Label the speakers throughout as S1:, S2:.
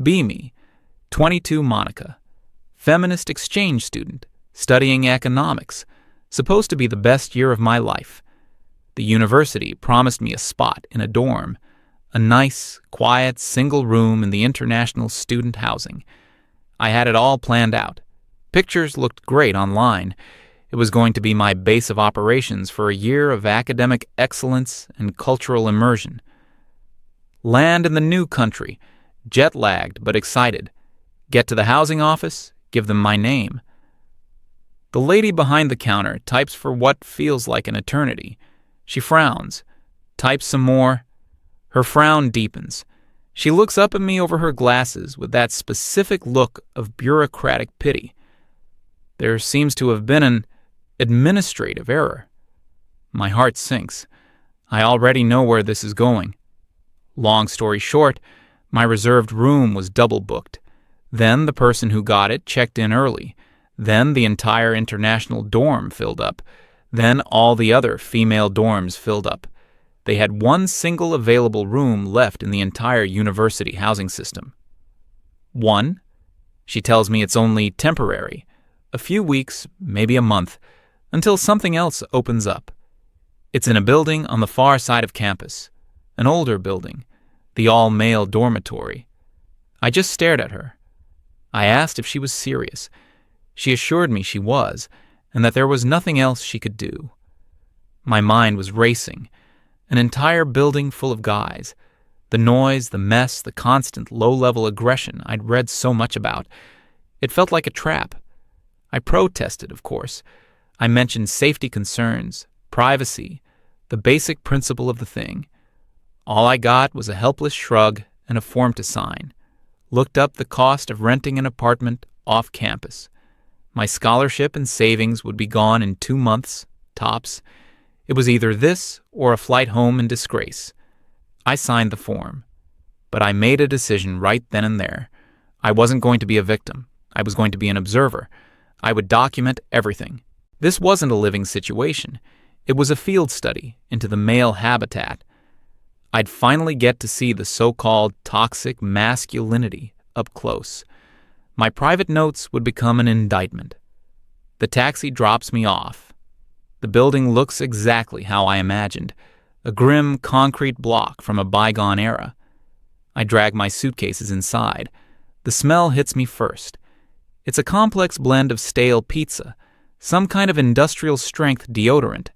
S1: Be me, 22 Monica, feminist exchange student, studying economics, supposed to be the best year of my life. The university promised me a spot in a dorm, a nice, quiet, single room in the international student housing. I had it all planned out. Pictures looked great online. It was going to be my base of operations for a year of academic excellence and cultural immersion. Land in the new country, jet-lagged but excited. Get to the housing office, give them my name. The lady behind the counter types for what feels like an eternity. She frowns, types some more. Her frown deepens. She looks up at me over her glasses with that specific look of bureaucratic pity. There seems to have been an administrative error. My heart sinks. I already know where this is going. Long story short, my reserved room was double booked. Then the person who got it checked in early. Then the entire international dorm filled up. Then all the other female dorms filled up. They had one single available room left in the entire university housing system. One? She tells me it's only temporary. A few weeks, maybe a month, until something else opens up. It's in a building on the far side of campus. An older building. The all-male dormitory. I just stared at her. I asked if she was serious. She assured me she was, and that there was nothing else she could do. My mind was racing. An entire building full of guys. The noise, the mess, the constant low-level aggression I'd read so much about. It felt like a trap. I protested, of course. I mentioned safety concerns, privacy, the basic principle of the thing. All I got was a helpless shrug and a form to sign. Looked up the cost of renting an apartment off campus. My scholarship and savings would be gone in 2 months, tops. It was either this or a flight home in disgrace. I signed the form. But I made a decision right then and there. I wasn't going to be a victim. I was going to be an observer. I would document everything. This wasn't a living situation. It was a field study into the male habitat. I'd finally get to see the so-called toxic masculinity up close. My private notes would become an indictment. The taxi drops me off. The building looks exactly how I imagined, a grim concrete block from a bygone era. I drag my suitcases inside. The smell hits me first. It's a complex blend of stale pizza, some kind of industrial-strength deodorant,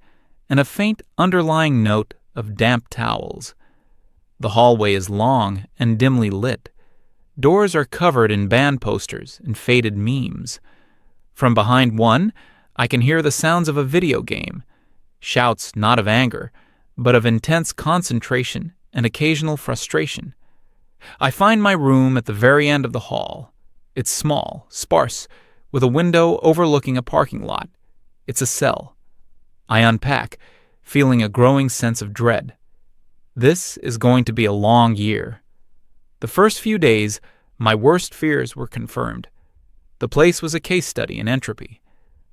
S1: and a faint underlying note of damp towels. The hallway is long and dimly lit. Doors are covered in band posters and faded memes. From behind one, I can hear the sounds of a video game, shouts not of anger, but of intense concentration and occasional frustration. I find my room at the very end of the hall. It's small, sparse, with a window overlooking a parking lot. It's a cell. I unpack, feeling a growing sense of dread. This is going to be a long year. The first few days, my worst fears were confirmed. The place was a case study in entropy.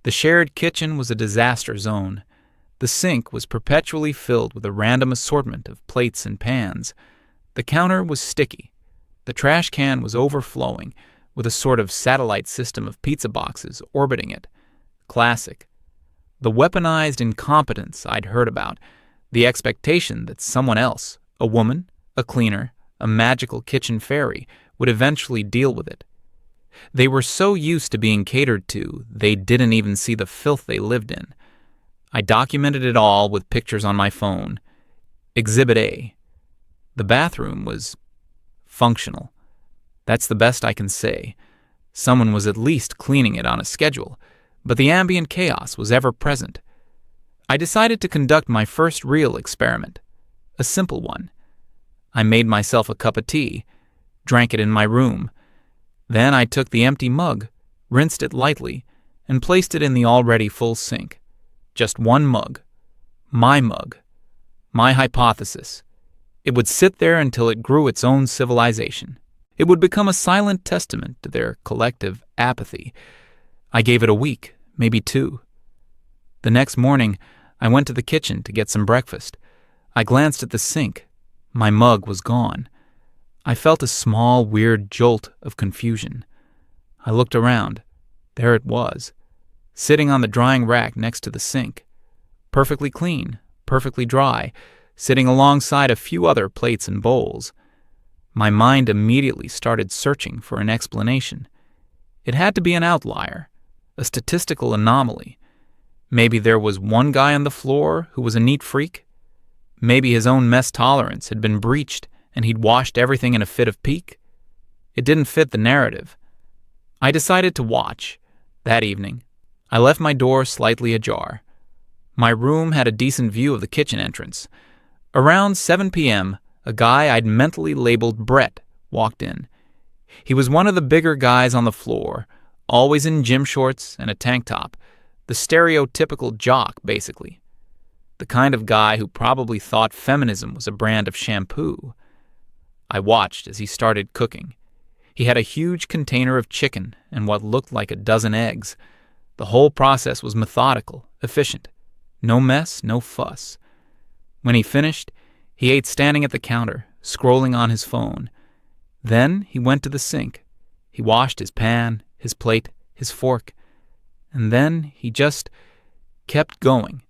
S1: The shared kitchen was a disaster zone. The sink was perpetually filled with a random assortment of plates and pans. The counter was sticky. The trash can was overflowing, with a sort of satellite system of pizza boxes orbiting it. Classic. The weaponized incompetence I'd heard about, the expectation that someone else, a woman, a cleaner, a magical kitchen fairy, would eventually deal with it. They were so used to being catered to, they didn't even see the filth they lived in. I documented it all with pictures on my phone. Exhibit A. The bathroom was functional. That's the best I can say. Someone was at least cleaning it on a schedule, but the ambient chaos was ever present. I decided to conduct my first real experiment, a simple one. I made myself a cup of tea, drank it in my room. Then I took the empty mug, rinsed it lightly, and placed it in the already full sink. Just one mug. My mug. My hypothesis. It would sit there until it grew its own civilization. It would become a silent testament to their collective apathy. I gave it a week, maybe 2. The next morning, I went to the kitchen to get some breakfast. I glanced at the sink. My mug was gone. I felt a small, weird jolt of confusion. I looked around. There it was, sitting on the drying rack next to the sink. Perfectly clean, perfectly dry, sitting alongside a few other plates and bowls. My mind immediately started searching for an explanation. It had to be an outlier, a statistical anomaly. Maybe there was one guy on the floor who was a neat freak. Maybe his own mess tolerance had been breached and he'd washed everything in a fit of pique. It didn't fit the narrative. I decided to watch. That evening, I left my door slightly ajar. My room had a decent view of the kitchen entrance. Around 7 p.m., a guy I'd mentally labeled Brett walked in. He was one of the bigger guys on the floor, always in gym shorts and a tank top, the stereotypical jock, basically. The kind of guy who probably thought feminism was a brand of shampoo. I watched as he started cooking. He had a huge container of chicken and what looked like a dozen eggs. The whole process was methodical, efficient. No mess, no fuss. When he finished, he ate standing at the counter, scrolling on his phone. Then he went to the sink. He washed his pan, his plate, his fork. And then he just kept going.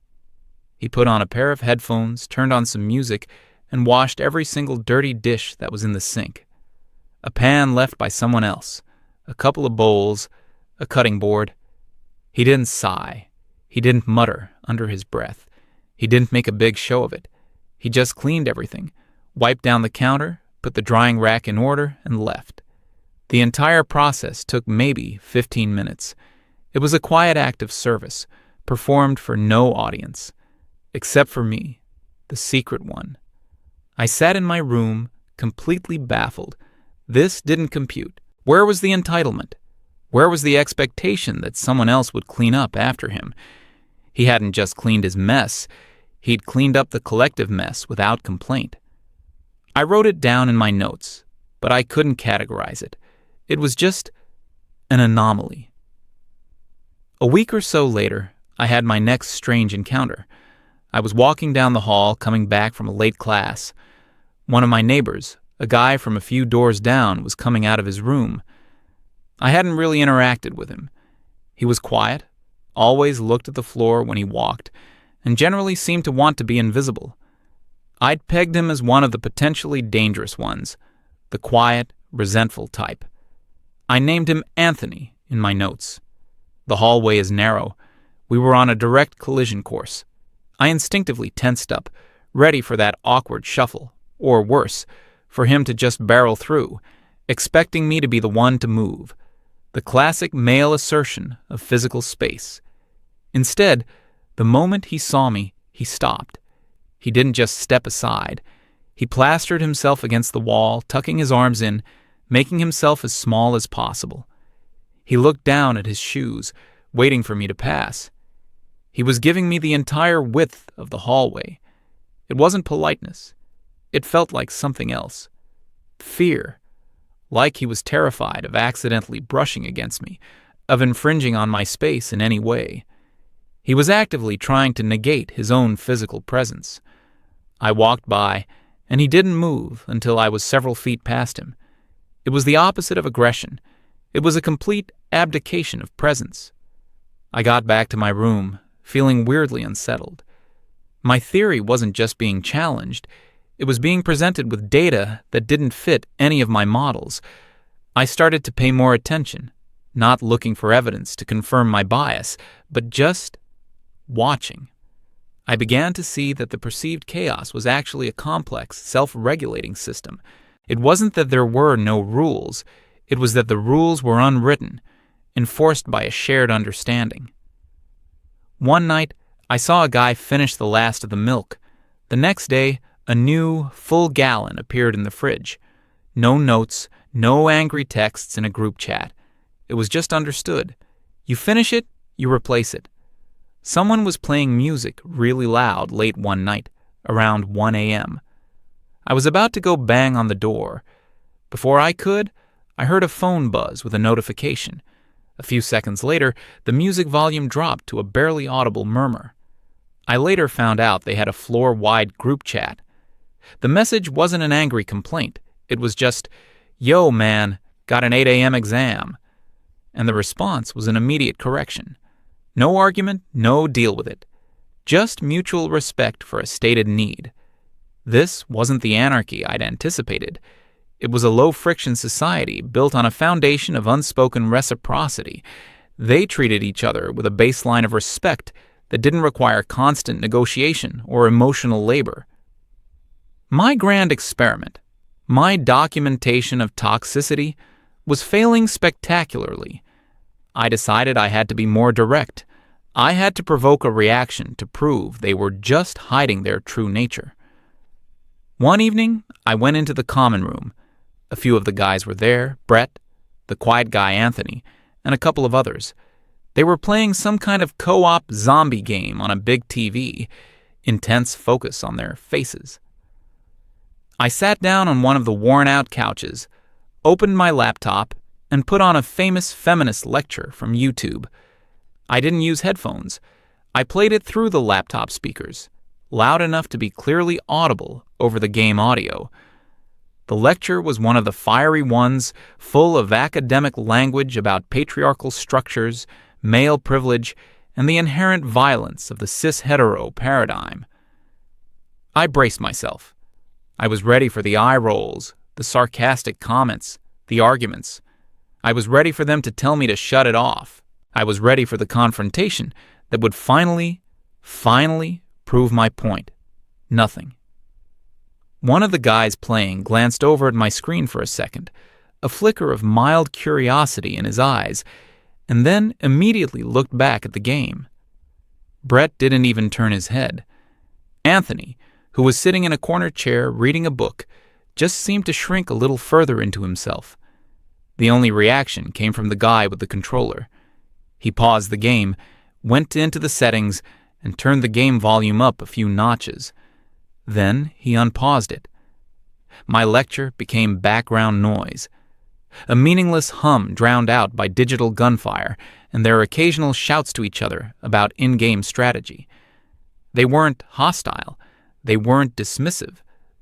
S1: He put on a pair of headphones, turned on some music, and washed every single dirty dish that was in the sink. A pan left by someone else, a couple of bowls, a cutting board. He didn't sigh. He didn't mutter under his breath. He didn't make a big show of it. He just cleaned everything, wiped down the counter, put the drying rack in order, and left. The entire process took maybe 15 minutes. It was a quiet act of service, performed for no audience, except for me, the secret one. I sat in my room, completely baffled. This didn't compute. Where was the entitlement? Where was the expectation that someone else would clean up after him? He hadn't just cleaned his mess. He'd cleaned up the collective mess without complaint. I wrote it down in my notes, but I couldn't categorize it. It was just an anomaly. A week or so later, I had my next strange encounter. I was walking down the hall, coming back from a late class. One of my neighbors, a guy from a few doors down, was coming out of his room. I hadn't really interacted with him. He was quiet, always looked at the floor when he walked, and generally seemed to want to be invisible. I'd pegged him as one of the potentially dangerous ones, the quiet, resentful type. I named him Anthony in my notes. The hallway is narrow. We were on a direct collision course. I instinctively tensed up, ready for that awkward shuffle, or worse, for him to just barrel through, expecting me to be the one to move. The classic male assertion of physical space. Instead, the moment he saw me, he stopped. He didn't just step aside. He plastered himself against the wall, tucking his arms in, making himself as small as possible. He looked down at his shoes, waiting for me to pass. He was giving me the entire width of the hallway. It wasn't politeness. It felt like something else. Fear. Like he was terrified of accidentally brushing against me, of infringing on my space in any way. He was actively trying to negate his own physical presence. I walked by, and he didn't move until I was several feet past him. It was the opposite of aggression. It was a complete abdication of presence. I got back to my room, feeling weirdly unsettled. My theory wasn't just being challenged. It was being presented with data that didn't fit any of my models. I started to pay more attention, not looking for evidence to confirm my bias, but just watching. I began to see that the perceived chaos was actually a complex, self-regulating system. It wasn't that there were no rules. It was that the rules were unwritten, enforced by a shared understanding. One night, I saw a guy finish the last of the milk. The next day, a new, full gallon appeared in the fridge. No notes, no angry texts in a group chat. It was just understood. You finish it, you replace it. Someone was playing music really loud late one night, around 1 a.m. I was about to go bang on the door. Before I could, I heard a phone buzz with a notification. A few seconds later, the music volume dropped to a barely audible murmur. I later found out they had a floor-wide group chat. The message wasn't an angry complaint. It was just, "Yo, man, got an 8 a.m. exam." And the response was an immediate correction. No argument, no deal with it. Just mutual respect for a stated need. This wasn't the anarchy I'd anticipated. It was a low-friction society built on a foundation of unspoken reciprocity. They treated each other with a baseline of respect that didn't require constant negotiation or emotional labor. My grand experiment, my documentation of toxicity, was failing spectacularly. I decided I had to be more direct. I had to provoke a reaction to prove they were just hiding their true nature. One evening, I went into the common room. A few of the guys were there, Brett, the quiet guy Anthony, and a couple of others. They were playing some kind of co-op zombie game on a big TV, intense focus on their faces. I sat down on one of the worn-out couches, opened my laptop, and put on a famous feminist lecture from YouTube. I didn't use headphones. I played it through the laptop speakers, loud enough to be clearly audible over the game audio. The lecture was one of the fiery ones, full of academic language about patriarchal structures, male privilege, and the inherent violence of the cis-hetero paradigm. I braced myself. I was ready for the eye rolls, the sarcastic comments, the arguments. I was ready for them to tell me to shut it off. I was ready for the confrontation that would finally prove my point. Nothing. One of the guys playing glanced over at my screen for a second, a flicker of mild curiosity in his eyes, and then immediately looked back at the game. Brett didn't even turn his head. Anthony, who was sitting in a corner chair reading a book, just seemed to shrink a little further into himself. The only reaction came from the guy with the controller. He paused the game, went into the settings, and turned the game volume up a few notches. Then he unpaused it. My lecture became background noise, a meaningless hum drowned out by digital gunfire and their occasional shouts to each other about in-game strategy. They weren't hostile. They weren't dismissive.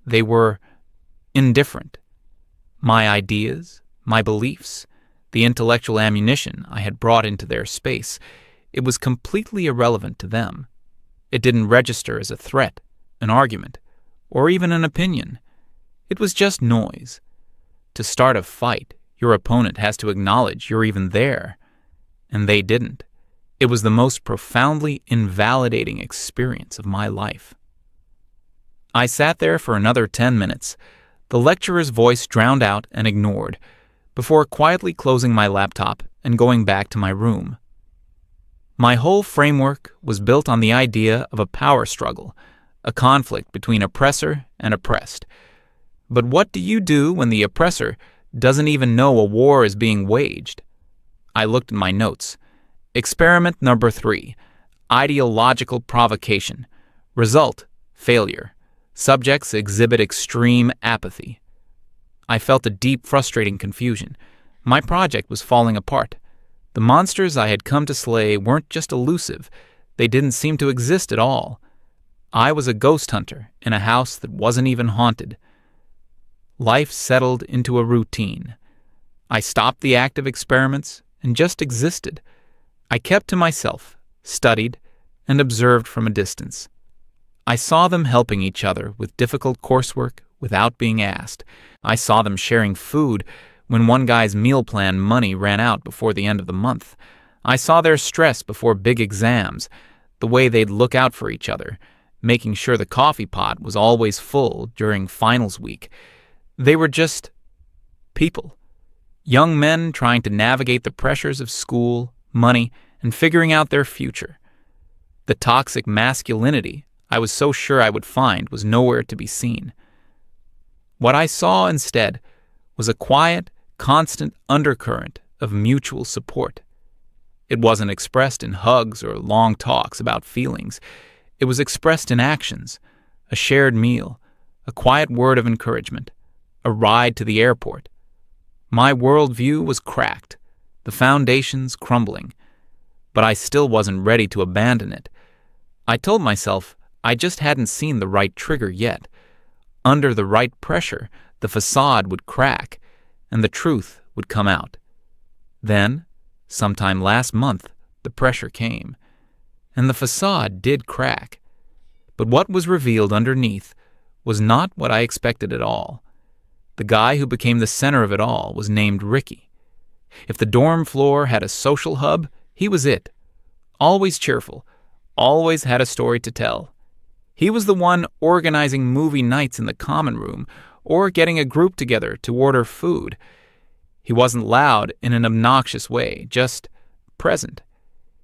S1: They were indifferent. My ideas, my beliefs, the intellectual ammunition I had brought into their space, it was completely irrelevant to them. It didn't register as a threat, an argument, or even an opinion. It was just noise. To start a fight, your opponent has to acknowledge you're even there. And they didn't. It was the most profoundly invalidating experience of my life. I sat there for another 10 minutes, the lecturer's voice drowned out and ignored, before quietly closing my laptop and going back to my room. My whole framework was built on the idea of a power struggle, a conflict between oppressor and oppressed. But what do you do when the oppressor doesn't even know a war is being waged? I looked at my notes. Experiment number 3, ideological provocation. Result, failure. Subjects exhibit extreme apathy. I felt a deep, frustrating confusion. My project was falling apart. The monsters I had come to slay weren't just elusive. They didn't seem to exist at all. I was a ghost hunter in a house that wasn't even haunted. Life settled into a routine. I stopped the active experiments and just existed. I kept to myself, studied, and observed from a distance. I saw them helping each other with difficult coursework without being asked. I saw them sharing food when one guy's meal plan money ran out before the end of the month. I saw their stress before big exams, the way they'd look out for each other, making sure the coffee pot was always full during finals week. They were just people. Young men trying to navigate the pressures of school, money, and figuring out their future. The toxic masculinity I was so sure I would find was nowhere to be seen. What I saw instead was a quiet, constant undercurrent of mutual support. It wasn't expressed in hugs or long talks about feelings. It was expressed in actions, a shared meal, a quiet word of encouragement, a ride to the airport. My worldview was cracked, the foundations crumbling, but I still wasn't ready to abandon it. I told myself I just hadn't seen the right trigger yet. Under the right pressure, the facade would crack, and the truth would come out. Then, sometime last month, the pressure came, and the facade did crack. But what was revealed underneath was not what I expected at all. The guy who became the center of it all was named Ricky. If the dorm floor had a social hub, he was it. Always cheerful, always had a story to tell. He was the one organizing movie nights in the common room or getting a group together to order food. He wasn't loud in an obnoxious way, just present.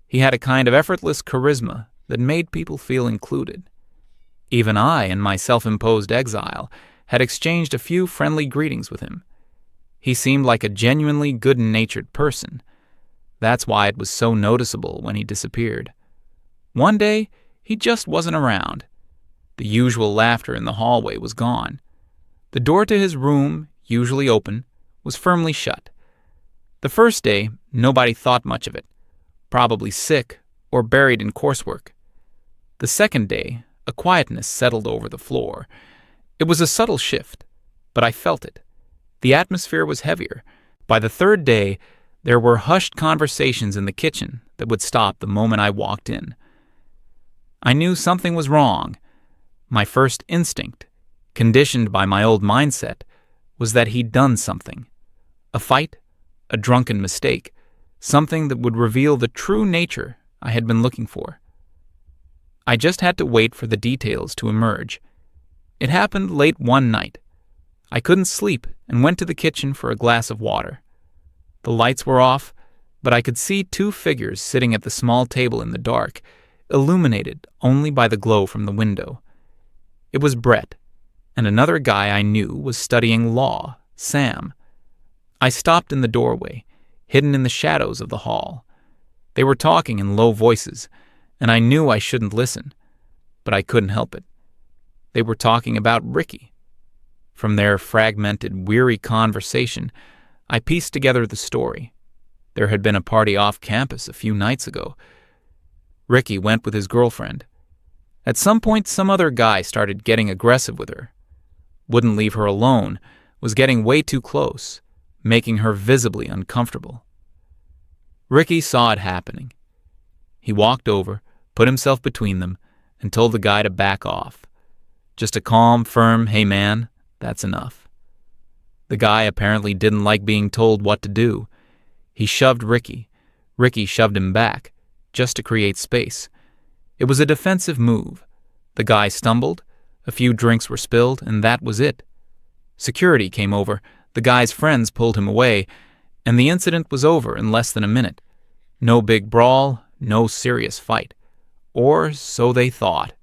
S1: He had a kind of effortless charisma that made people feel included. Even I, in my self-imposed exile, had exchanged a few friendly greetings with him. He seemed like a genuinely good-natured person. That's why it was so noticeable when he disappeared. One day, he just wasn't around. The usual laughter in the hallway was gone. The door to his room, usually open, was firmly shut. The first day, nobody thought much of it, probably sick or buried in coursework. The second day, a quietness settled over the floor. It was a subtle shift, but I felt it. The atmosphere was heavier. By the third day, there were hushed conversations in the kitchen that would stop the moment I walked in. I knew something was wrong. My first instinct, conditioned by my old mindset, was that he'd done something. A fight, a drunken mistake, something that would reveal the true nature I had been looking for. I just had to wait for the details to emerge. It happened late one night. I couldn't sleep and went to the kitchen for a glass of water. The lights were off, but I could see two figures sitting at the small table in the dark, illuminated only by the glow from the window. It was Brett, and another guy I knew was studying law, Sam. I stopped in the doorway, hidden in the shadows of the hall. They were talking in low voices, and I knew I shouldn't listen, but I couldn't help it. They were talking about Ricky. From their fragmented, weary conversation, I pieced together the story. There had been a party off campus a few nights ago. Ricky went with his girlfriend. At some point, some other guy started getting aggressive with her. Wouldn't leave her alone, was getting way too close, making her visibly uncomfortable. Ricky saw it happening. He walked over, put himself between them, and told the guy to back off. Just a calm, firm, "Hey man, that's enough." The guy apparently didn't like being told what to do. He shoved Ricky. Ricky shoved him back, just to create space. It was a defensive move. The guy stumbled, a few drinks were spilled, and that was it. Security came over, the guy's friends pulled him away, and the incident was over in less than a minute. No big brawl, no serious fight. Or so they thought.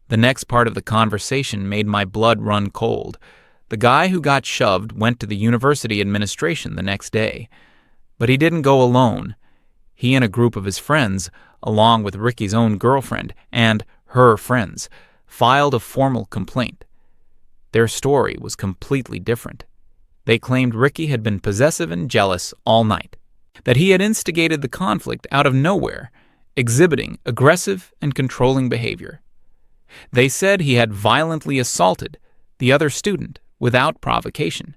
S1: The next part of the conversation made my blood run cold. The guy who got shoved went to the university administration the next day. But he didn't go alone. He and a group of his friends, along with Ricky's own girlfriend and her friends, filed a formal complaint. Their story was completely different. They claimed Ricky had been possessive and jealous all night, that he had instigated the conflict out of nowhere, exhibiting aggressive and controlling behavior. They said he had violently assaulted the other student without provocation.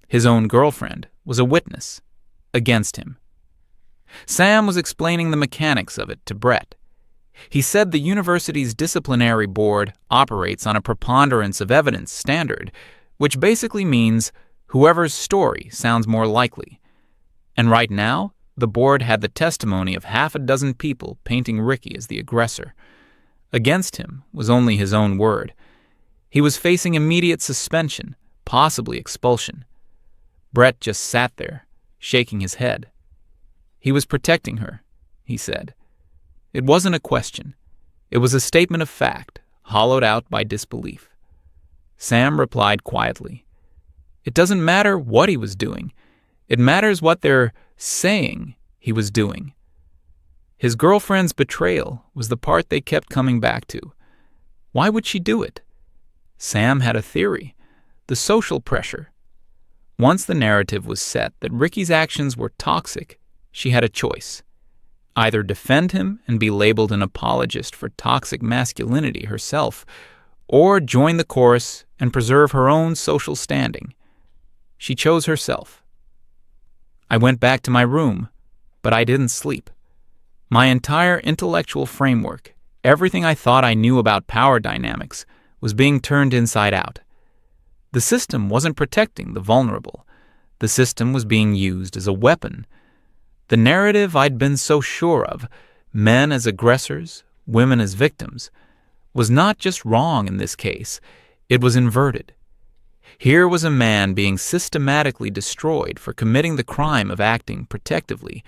S1: His own girlfriend was a witness against him. Sam was explaining the mechanics of it to Brett. He said the university's disciplinary board operates on a preponderance of evidence standard, which basically means whoever's story sounds more likely. And right now, the board had the testimony of half a dozen people painting Ricky as the aggressor. Against him was only his own word. He was facing immediate suspension, possibly expulsion. Brett just sat there, shaking his head. He was protecting her, he said. It wasn't a question. It was a statement of fact, hollowed out by disbelief. Sam replied quietly. It doesn't matter what he was doing. It matters what they're saying he was doing. His girlfriend's betrayal was the part they kept coming back to. Why would she do it? Sam had a theory. The social pressure. Once the narrative was set that Ricky's actions were toxic, she had a choice. Either defend him and be labeled an apologist for toxic masculinity herself, or join the chorus and preserve her own social standing. She chose herself. I went back to my room, but I didn't sleep. My entire intellectual framework, everything I thought I knew about power dynamics, was being turned inside out. The system wasn't protecting the vulnerable. The system was being used as a weapon. The narrative I'd been so sure of, men as aggressors, women as victims, was not just wrong in this case, it was inverted. Here was a man being systematically destroyed for committing the crime of acting protectively.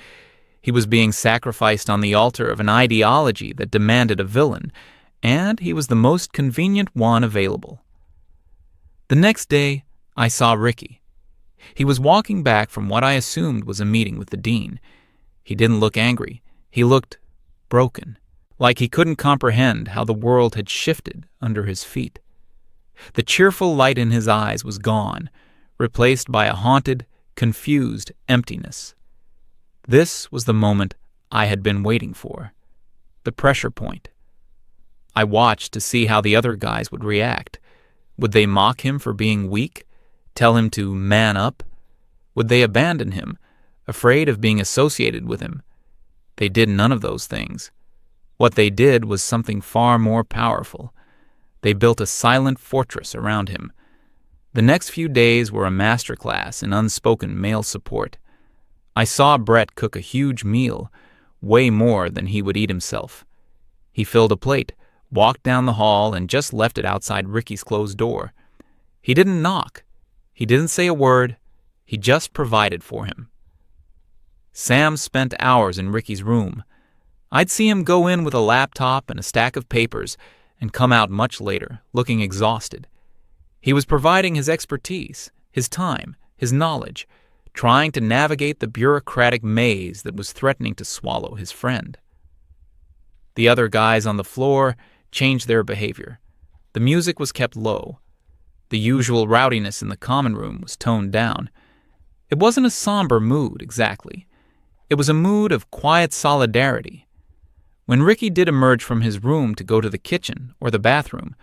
S1: He was being sacrificed on the altar of an ideology that demanded a villain, and he was the most convenient one available. The next day, I saw Ricky. He was walking back from what I assumed was a meeting with the dean. He didn't look angry. He looked broken, like he couldn't comprehend how the world had shifted under his feet. The cheerful light in his eyes was gone, replaced by a haunted, confused emptiness. This was the moment I had been waiting for, the pressure point. I watched to see how the other guys would react. Would they mock him for being weak? Tell him to man up? Would they abandon him, afraid of being associated with him? They did none of those things. What they did was something far more powerful. They built a silent fortress around him. The next few days were a masterclass in unspoken male support. I saw Brett cook a huge meal, way more than he would eat himself. He filled a plate, walked down the hall, and just left it outside Ricky's closed door. He didn't knock. He didn't say a word. He just provided for him. Sam spent hours in Ricky's room. I'd see him go in with a laptop and a stack of papers and come out much later, looking exhausted. He was providing his expertise, his time, his knowledge, trying to navigate the bureaucratic maze that was threatening to swallow his friend. The other guys on the floor changed their behavior. The music was kept low. The usual rowdiness in the common room was toned down. It wasn't a somber mood, exactly. It was a mood of quiet solidarity. When Ricky did emerge from his room to go to the kitchen or the bathroom,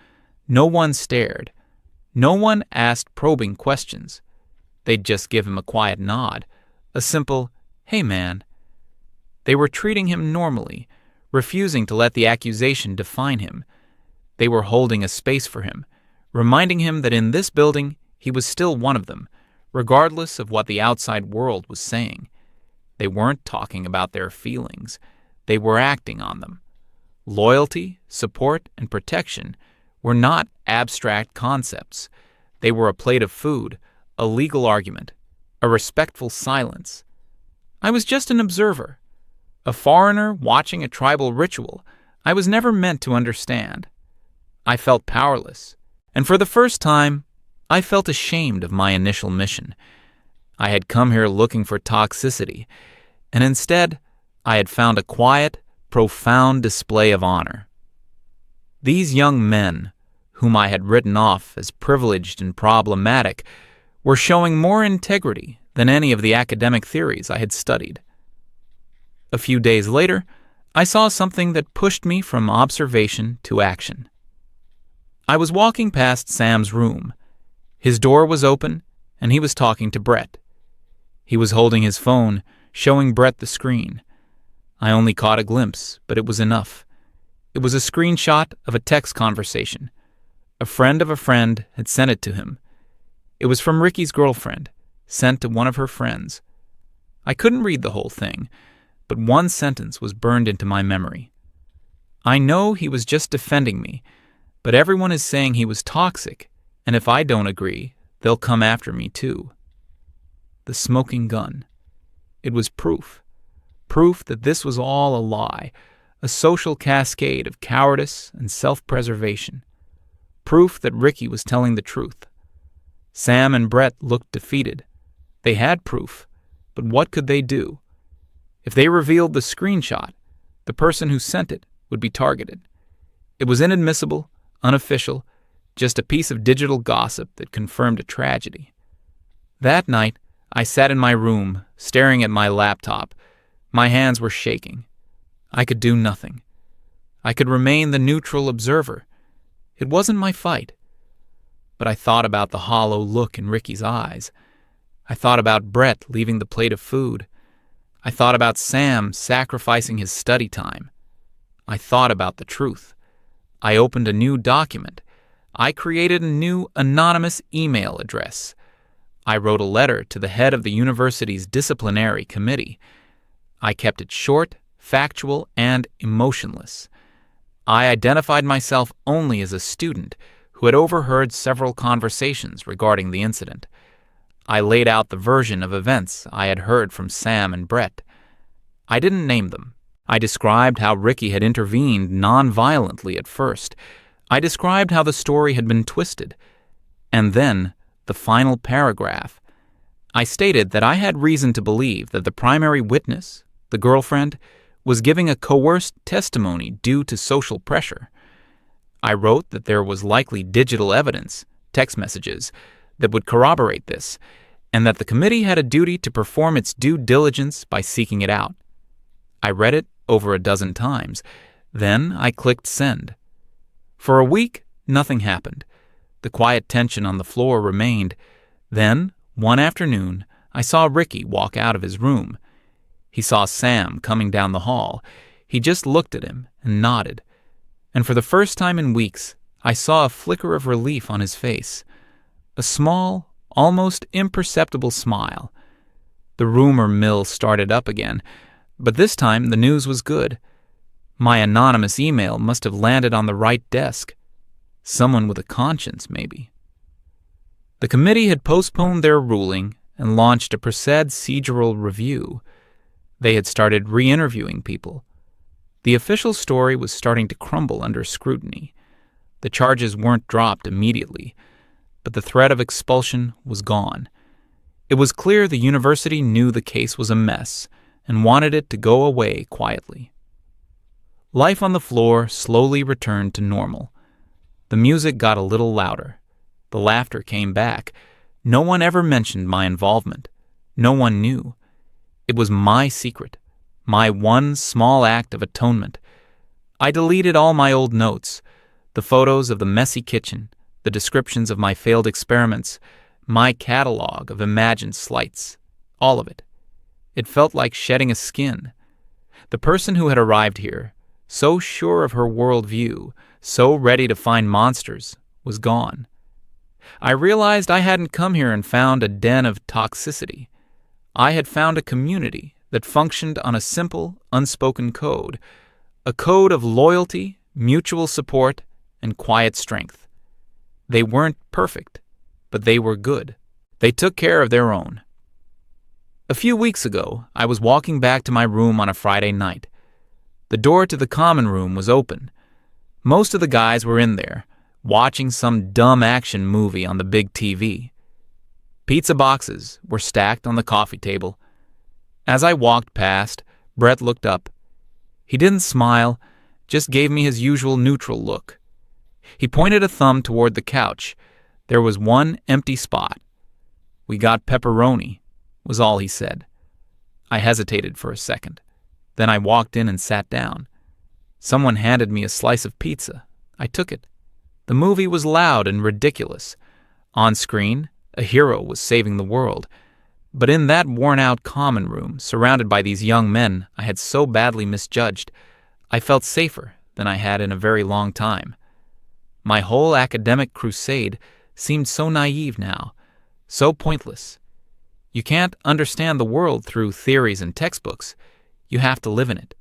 S1: no one stared. No one asked probing questions. They'd just give him a quiet nod, a simple, "Hey man." They were treating him normally, refusing to let the accusation define him. They were holding a space for him, reminding him that in this building he was still one of them, regardless of what the outside world was saying. They weren't talking about their feelings. They were acting on them. Loyalty, support, and protection were not abstract concepts. They were a plate of food, a legal argument, a respectful silence. I was just an observer, a foreigner watching a tribal ritual I was never meant to understand. I felt powerless, and for the first time, I felt ashamed of my initial mission. I had come here looking for toxicity, and instead, I had found a quiet, profound display of honor. These young men, whom I had written off as privileged and problematic, were showing more integrity than any of the academic theories I had studied. A few days later, I saw something that pushed me from observation to action. I was walking past Sam's room. His door was open, and he was talking to Brett. He was holding his phone, showing Brett the screen. I only caught a glimpse, but it was enough. It was a screenshot of a text conversation. A friend of a friend had sent it to him. It was from Ricky's girlfriend, sent to one of her friends. I couldn't read the whole thing, but one sentence was burned into my memory. I know he was just defending me, but everyone is saying he was toxic, and if I don't agree, they'll come after me too. The smoking gun. It was proof. Proof that this was all a lie, a social cascade of cowardice and self-preservation. Proof that Ricky was telling the truth. Sam and Brett looked defeated. They had proof, but what could they do? If they revealed the screenshot, the person who sent it would be targeted. It was inadmissible, unofficial, just a piece of digital gossip that confirmed a tragedy. That night, I sat in my room, staring at my laptop. My hands were shaking. I could do nothing. I could remain the neutral observer. It wasn't my fight. but I thought about the hollow look in Ricky's eyes. I thought about Brett leaving the plate of food. I thought about Sam sacrificing his study time. I thought about the truth. I opened a new document. I created a new anonymous email address. I wrote a letter to the head of the university's disciplinary committee. I kept it short, factual, and emotionless. I identified myself only as a student who had overheard several conversations regarding the incident. I laid out the version of events I had heard from Sam and Brett. I didn't name them. I described how Ricky had intervened non-violently at first. I described how the story had been twisted. And then, the final paragraph. I stated that I had reason to believe that the primary witness, the girlfriend, was giving a coerced testimony due to social pressure. I wrote that there was likely digital evidence, text messages, that would corroborate this, and that the committee had a duty to perform its due diligence by seeking it out. I read it over a dozen times. Then I clicked send. For a week, nothing happened. The quiet tension on the floor remained. Then, one afternoon, I saw Ricky walk out of his room. He saw Sam coming down the hall. He just looked at him and nodded. And for the first time in weeks, I saw a flicker of relief on his face. A small, almost imperceptible smile. The rumor mill started up again, but this time the news was good. My anonymous email must have landed on the right desk. Someone with a conscience, maybe. The committee had postponed their ruling and launched a procedural review. They had started re-interviewing people. The official story was starting to crumble under scrutiny. The charges weren't dropped immediately, but the threat of expulsion was gone. It was clear the university knew the case was a mess and wanted it to go away quietly. Life on the floor slowly returned to normal. The music got a little louder. The laughter came back. No one ever mentioned my involvement. No one knew. It was my secret, my one small act of atonement. I deleted all my old notes, the photos of the messy kitchen, the descriptions of my failed experiments, my catalog of imagined slights, all of it. It felt like shedding a skin. The person who had arrived here, so sure of her worldview, so ready to find monsters, was gone. I realized I hadn't come here and found a den of toxicity. I had found a community that functioned on a simple, unspoken code, a code of loyalty, mutual support, and quiet strength. They weren't perfect, but they were good. They took care of their own. A few weeks ago, I was walking back to my room on a Friday night. The door to the common room was open. Most of the guys were in there, watching some dumb action movie on the big TV. Pizza boxes were stacked on the coffee table. As I walked past, Brett looked up. He didn't smile, just gave me his usual neutral look. He pointed a thumb toward the couch. There was one empty spot. "We got pepperoni," was all he said. I hesitated for a second. Then I walked in and sat down. Someone handed me a slice of pizza. I took it. The movie was loud and ridiculous. On screen, a hero was saving the world. But in that worn-out common room, surrounded by these young men I had so badly misjudged, I felt safer than I had in a very long time. My whole academic crusade seemed so naive now, so pointless. You can't understand the world through theories and textbooks. You have to live in it.